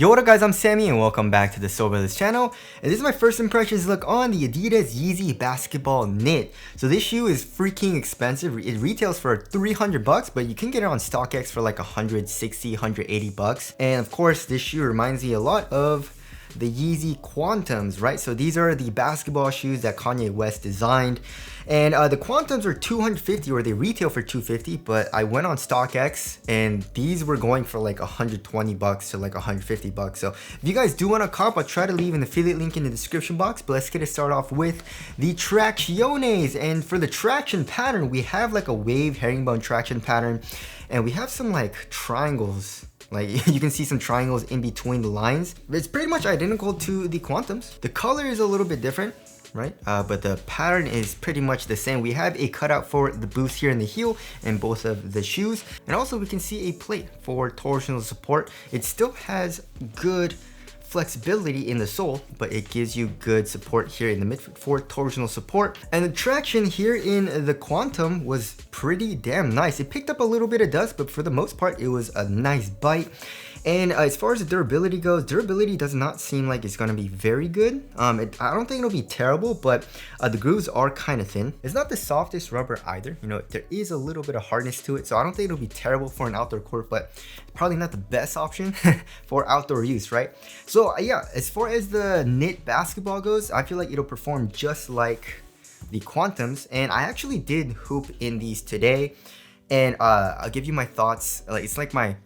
Yo, what up guys, I'm Sammy and welcome back to the Soul Brothers channel. And this is my first impressions look on the Adidas Yeezy BSKTBLL Knit. So this shoe is freaking expensive. It retails for 300 bucks, but you can get it on StockX for like 160, 180 bucks. And of course, this shoe reminds me a lot of the Yeezy Quantums, right? So these are the basketball shoes that Kanye West designed. And the Quantums are 250, or they retail for 250, but I went on StockX and these were going for like 120 bucks to like 150 bucks. So if you guys do want to cop, I'll try to leave an affiliate link in the description box, but let's get it started off with the Tracciones. And for the traction pattern, we have like a wave herringbone traction pattern, and we have some like triangles. Like you can see some triangles in between the lines. It's pretty much identical to the Quantums. The color is a little bit different, right? But the pattern is pretty much the same. We have a cutout for the boost here in the heel in both of the shoes. And also we can see a plate for torsional support. It still has good flexibility in the sole, but it gives you good support here in the midfoot for torsional support. And the traction here in the Quantum was pretty damn nice. It picked up a little bit of dust, but for the most part it was a nice bite. And as far as the durability goes, durability does not seem like it's going to be very good. I don't think it'll be terrible, but the grooves are kind of thin. It's not the softest rubber either. You know, there is a little bit of hardness to it, so I don't think it'll be terrible for an outdoor court, but probably not the best option for outdoor use, right? So yeah, as far as the knit basketball goes, I feel like it'll perform just like the Quantums, and I actually did hoop in these today, and I'll give you my thoughts. Like it's like my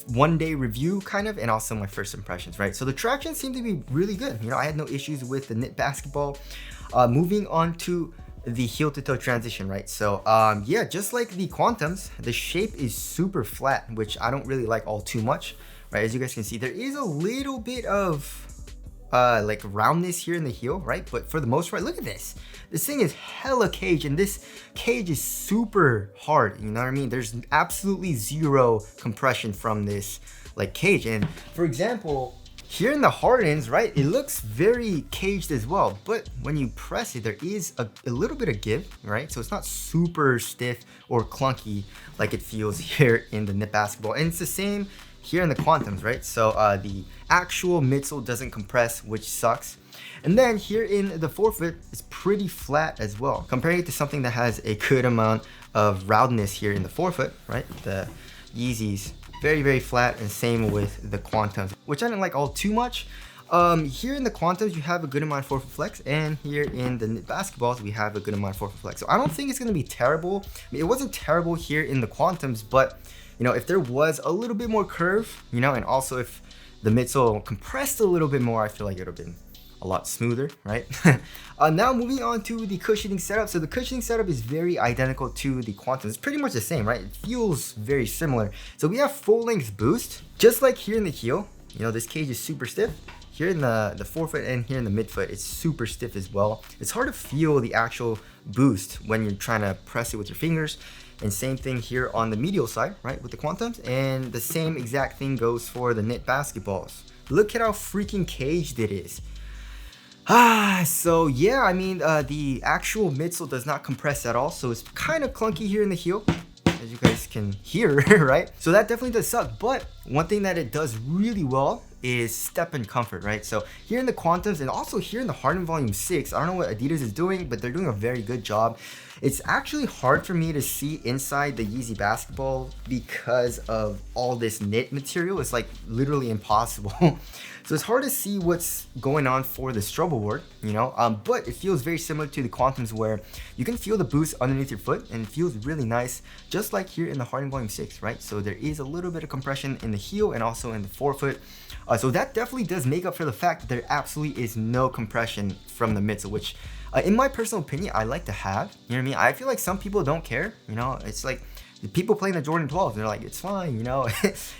one day review kind of, and also my first impressions, right? So the traction seemed to be really good. You know, I had no issues with the knit basketball. Moving on to the heel to toe transition, right? So yeah, just like the Quantums, the shape is super flat, which I don't really like all too much, right? As you guys can see, there is a little bit of like roundness here in the heel, right? But for the most part, look at this. This thing is hella cage, and this cage is super hard, you know what I mean? There's absolutely zero compression from this like cage. And for example, here in the hardens, right, it looks very caged as well, but when you press it, there is a little bit of give, right? So it's not super stiff or clunky like it feels here in the knit basketball. And it's the same here in the Quantums, right? So the actual midsole doesn't compress, which sucks. And then here in the forefoot, it's pretty flat as well, comparing it to something that has a good amount of roundness here in the forefoot, right? The Yeezys, very, very flat, and same with the Quantums, which I didn't like all too much. Here in the Quantums, you have a good amount of forefoot flex, and here in the knit basketballs, we have a good amount of forefoot flex. So I don't think it's going to be terrible. I mean, it wasn't terrible here in the Quantums, but you know, if there was a little bit more curve, you know, and also if the midsole compressed a little bit more, I feel like it would have been a lot smoother, right? Now moving on to the cushioning setup. So the cushioning setup is very identical to the Quantum. It's pretty much the same, right? It feels very similar. So we have full length boost, just like here in the heel. You know, this cage is super stiff. Here in the forefoot and here in the midfoot, it's super stiff as well. It's hard to feel the actual boost when you're trying to press it with your fingers. And same thing here on the medial side, right, with the Quantums. And the same exact thing goes for the knit basketballs. Look at how freaking caged it is. So yeah, I mean, the actual midsole does not compress at all, so it's kind of clunky here in the heel, as you guys can hear, right? So that definitely does suck, but one thing that it does really well is step and comfort, right? So here in the Quantums and also here in the Harden Volume 6, I don't know what Adidas is doing, but they're doing a very good job. It's actually hard for me to see inside the Yeezy basketball because of all this knit material. It's like literally impossible. So it's hard to see what's going on for the strobel board, you know, but it feels very similar to the Quantums, where you can feel the boost underneath your foot and it feels really nice, just like here in the Harden Volume 6, right? So there is a little bit of compression in the heel and also in the forefoot. So that definitely does make up for the fact that there absolutely is no compression from the midsole, which in my personal opinion, I like to have. You know what I mean? I feel like some people don't care, you know, it's like the people playing the Jordan 12, they're like, it's fine, you know,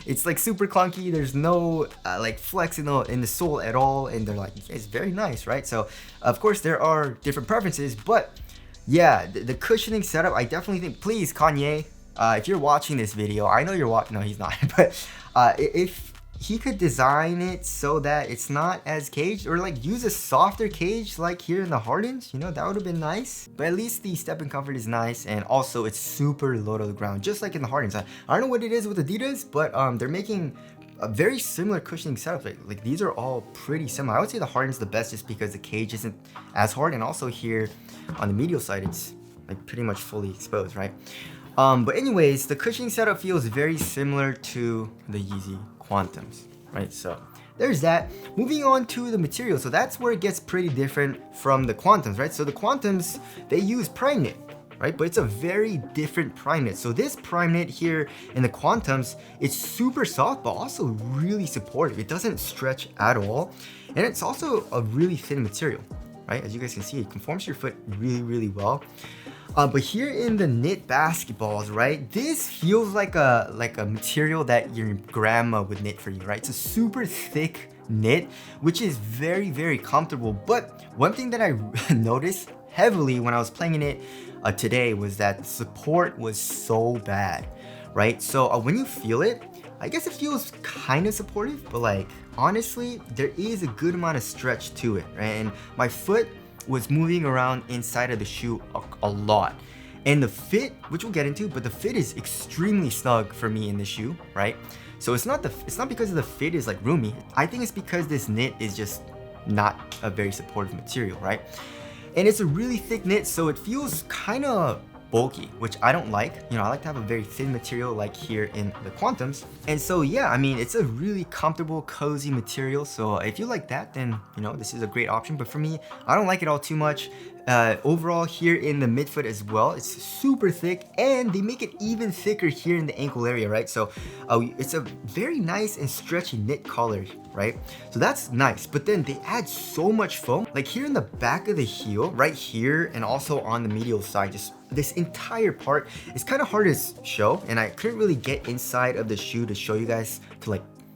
it's like super clunky, there's no like flex in the sole at all, and they're like, it's very nice, right? So of course there are different preferences, but yeah, the cushioning setup, I definitely think, please Kanye, if you're watching this video, I know you're watching, no he's not, but if he could design it so that it's not as caged, or like use a softer cage like here in the Hardens, you know, that would have been nice. But at least the step and comfort is nice, and also it's super low to the ground, just like in the Hardens. I don't know what it is with Adidas, but they're making a very similar cushioning setup. Like these are all pretty similar. I would say the harden's the best just because the cage isn't as hard, and also here on the medial side it's like pretty much fully exposed, right? But anyways, the cushioning setup feels very similar to the Yeezy Quantums, right? So there's that. Moving on to the material, so that's where it gets pretty different from the Quantums, right? So the Quantums, they use prime knit, right? But it's a very different prime knit. So this prime knit here in the Quantums, it's super soft, but also really supportive. It doesn't stretch at all. And it's also a really thin material, right? As you guys can see, it conforms to your foot really, really well. But here in the knit basketballs, right? This feels like a material that your grandma would knit for you, right? It's a super thick knit, which is very, very comfortable. But one thing that I noticed heavily when I was playing in it today was that the support was so bad, right? So when you feel it, I guess it feels kind of supportive, but like honestly, there is a good amount of stretch to it, right? And my foot was moving around inside of the shoe a lot. And the fit, which we'll get into, but the fit is extremely snug for me in the shoe, right? So it's not because the fit is like roomy. I think it's because this knit is just not a very supportive material, right? And it's a really thick knit, so it feels kind of bulky, which I don't like. You know, I like to have a very thin material like here in the Quantums. And so yeah, I mean, it's a really comfortable, cozy material. So if you like that, then you know, this is a great option. But for me, I don't like it all too much. Overall here in the midfoot as well, it's super thick, and they make it even thicker here in the ankle area, right? So it's a very nice and stretchy knit collar, right? So that's nice, but then they add so much foam, like here in the back of the heel, right here, and also on the medial side. Just this entire part is kind of hard to show, and I couldn't really get inside of the shoe to show you guys to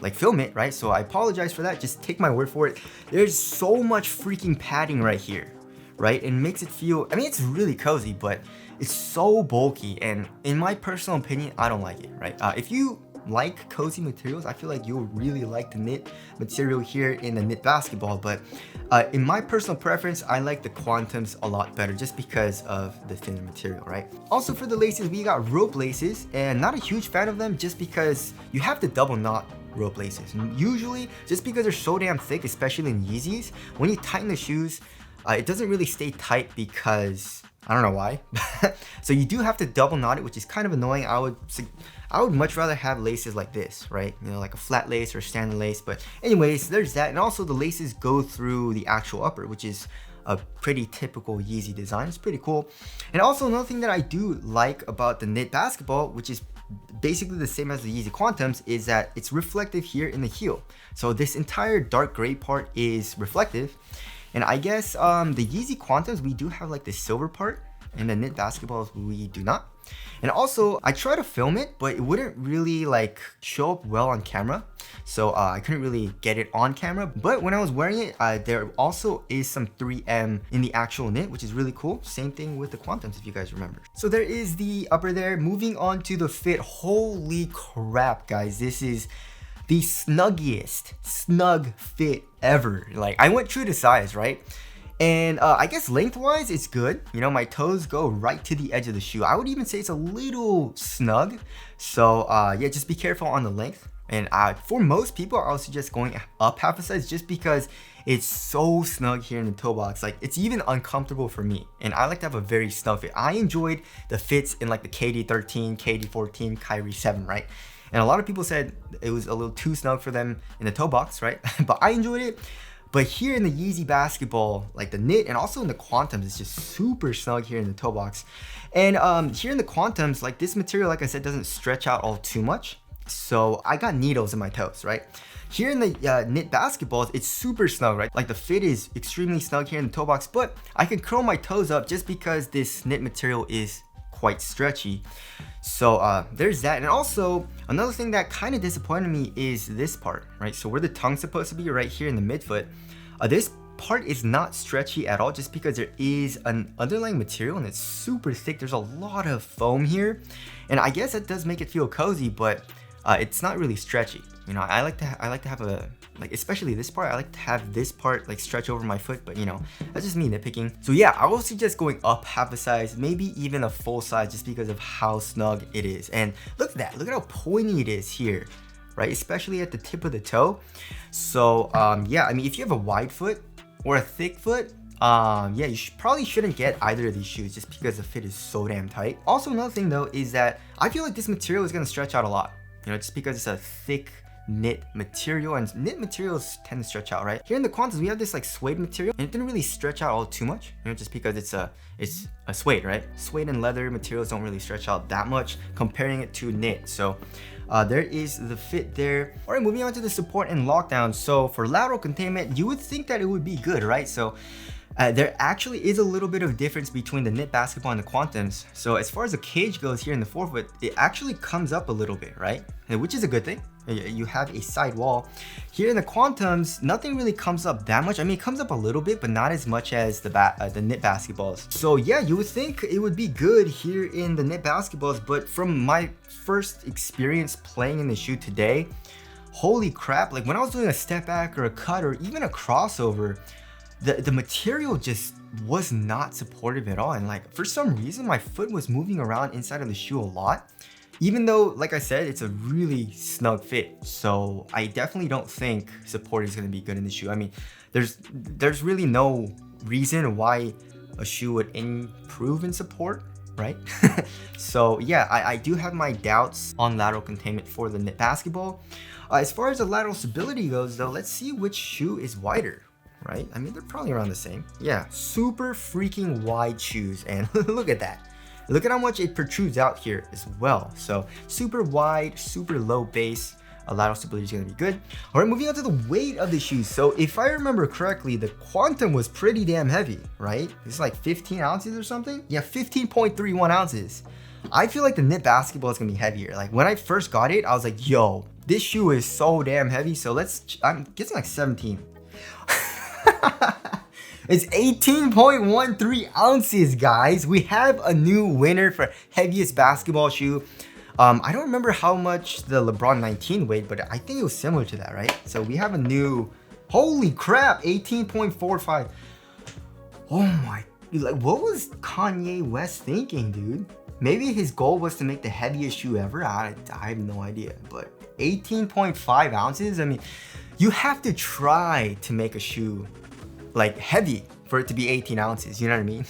like film it, right? So I apologize for that, just take my word for it. There's so much freaking padding right here, right? It makes it feel, I mean, it's really cozy, but it's so bulky, and in my personal opinion, I don't like it, right? If you like cozy materials, I feel like you'll really like the knit material here in the knit basketball, but in my personal preference, I like the Quantums a lot better just because of the thinner material, right? Also for the laces, we got rope laces, and not a huge fan of them just because you have to double knot rope laces. And usually, just because they're so damn thick, especially in Yeezys, when you tighten the shoes, it doesn't really stay tight because I don't know why. So you do have to double knot it, which is kind of annoying. I would much rather have laces like this, right? You know, like a flat lace or standard lace. But anyways, there's that. And also the laces go through the actual upper, which is a pretty typical Yeezy design. It's pretty cool. And also another thing that I do like about the knit basketball, which is basically the same as the Yeezy Quantums, is that it's reflective here in the heel. So this entire dark gray part is reflective. And I guess the Yeezy Quantums, we do have like the silver part, and the knit basketballs we do not. And also, I tried to film it, but it wouldn't really like show up well on camera. So I couldn't really get it on camera. But when I was wearing it, there also is some 3M in the actual knit, which is really cool. Same thing with the Quantums, if you guys remember. So there is the upper there. Moving on to the fit. Holy crap, guys. This is the snuggiest snug fit ever. Like, I went true to size, right? And I guess lengthwise it's good. You know, my toes go right to the edge of the shoe. I would even say it's a little snug. So yeah, just be careful on the length. And for most people, I would suggest going up half a size just because it's so snug here in the toe box. Like, it's even uncomfortable for me. And I like to have a very snug fit. I enjoyed the fits in like the KD13, KD14, Kyrie 7, right? And a lot of people said it was a little too snug for them in the toe box, right? But I enjoyed it. But here in the Yeezy basketball, like the knit and also in the Quantums, it's just super snug here in the toe box. And here in the Quantums, like this material, like I said, doesn't stretch out all too much. So I got needles in my toes, right? Here in the knit basketballs, it's super snug, right? Like the fit is extremely snug here in the toe box, but I can curl my toes up just because this knit material is quite stretchy. So there's that. And also another thing that kind of disappointed me is this part, right? So where the tongue's supposed to be, right here in the midfoot, this part is not stretchy at all just because there is an underlying material and it's super thick. There's a lot of foam here, and I guess that does make it feel cozy, but it's not really stretchy. You know, I like to have a, like, especially this part, I like to have this part like stretch over my foot, but you know, that's just me nitpicking. So yeah, I will suggest going up half a size, maybe even a full size, just because of how snug it is. And look at that, look at how pointy it is here, right? Especially at the tip of the toe. So yeah, I mean, if you have a wide foot or a thick foot, yeah, you probably shouldn't get either of these shoes just because the fit is so damn tight. Also, another thing though is that I feel like this material is gonna stretch out a lot. You know, just because it's a thick knit material, and knit materials tend to stretch out, right? Here in the Quantums, we have this like suede material, and it didn't really stretch out all too much, you know, just because it's a suede, right? Suede and leather materials don't really stretch out that much comparing it to knit. So there is the fit there. All right, moving on to the support and lockdown. So for lateral containment, you would think that it would be good, right? So there actually is a little bit of difference between the knit basketball and the Quantums. So as far as the cage goes here in the forefoot, it actually comes up a little bit, right? Which is a good thing. You have a side wall. Here in the Quantums, nothing really comes up that much. I mean, it comes up a little bit, but not as much as the knit basketballs. So yeah, you would think it would be good here in the knit basketballs, but from my first experience playing in the shoe today, holy crap, like when I was doing a step back or a cut or even a crossover, the material just was not supportive at all. And like for some reason, my foot was moving around inside of the shoe a lot. Even though, like I said, it's a really snug fit. So I definitely don't think support is going to be good in the shoe. I mean, there's really no reason why a shoe would improve in support, right? So yeah, I do have my doubts on lateral containment for the knit basketball. As far as the lateral stability goes though, let's see which shoe is wider, right? I mean, they're probably around the same. Yeah, super freaking wide shoes, and look at that. Look at how much it protrudes out here as well. So super wide, super low base. Lateral stability is going to be good. All right, moving on to the weight of the shoes. So if I remember correctly, the Quantum was pretty damn heavy, right? It's like 15 ounces or something. Yeah, 15.31 ounces. I feel like the knit basketball is going to be heavier. Like when I first got it, I was like, yo, this shoe is so damn heavy. So I'm guessing like 17. It's 18.13 ounces, guys. We have a new winner for heaviest basketball shoe. I don't remember how much the LeBron 19 weighed, but I think it was similar to that, right? So we have a new, holy crap, 18.45. Oh my, like what was Kanye West thinking, dude? Maybe his goal was to make the heaviest shoe ever. I have no idea, but 18.5 ounces. I mean, you have to try to make a shoe like heavy for it to be 18 ounces, you know what I mean?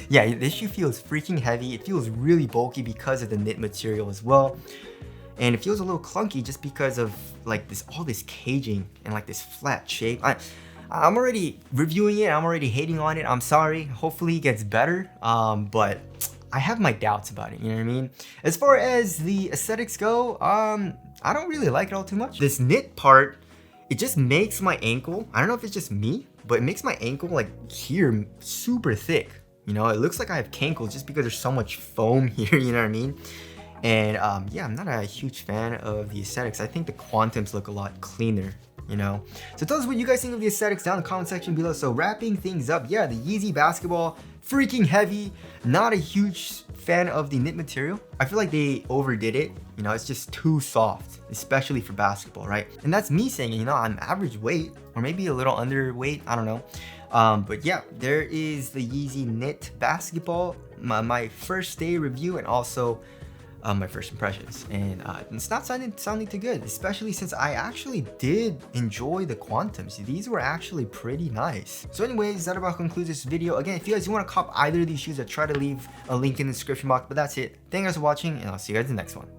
Yeah, this shoe feels freaking heavy. It feels really bulky because of the knit material as well. And it feels a little clunky just because of like all this caging and like this flat shape. I'm already reviewing it, I'm already hating on it. I'm sorry, hopefully it gets better. But I have my doubts about it, you know what I mean? As far as the aesthetics go, I don't really like it all too much. This knit part, it just makes my ankle, I don't know if it's just me, but it makes my ankle like here super thick. You know, it looks like I have cankles just because there's so much foam here, you know what I mean? And yeah, I'm not a huge fan of the aesthetics. I think the Quantums look a lot cleaner, you know? So tell us what you guys think of the aesthetics down in the comment section below. So wrapping things up, yeah, the Yeezy basketball, freaking heavy. Not a huge fan of the knit material. I feel like they overdid it. You know, it's just too soft, especially for basketball, right? And that's me saying, you know, I'm average weight or maybe a little underweight, I don't know. But yeah, there is the Yeezy knit basketball, my first day review, and also my first impressions. And it's not sounding too good, especially since I actually did enjoy the Quantums. These were actually pretty nice. So anyways, that about concludes this video. Again, if you guys want to cop either of these shoes, I try to leave a link in the description box, but that's it. Thank you guys for watching, and I'll see you guys in the next one.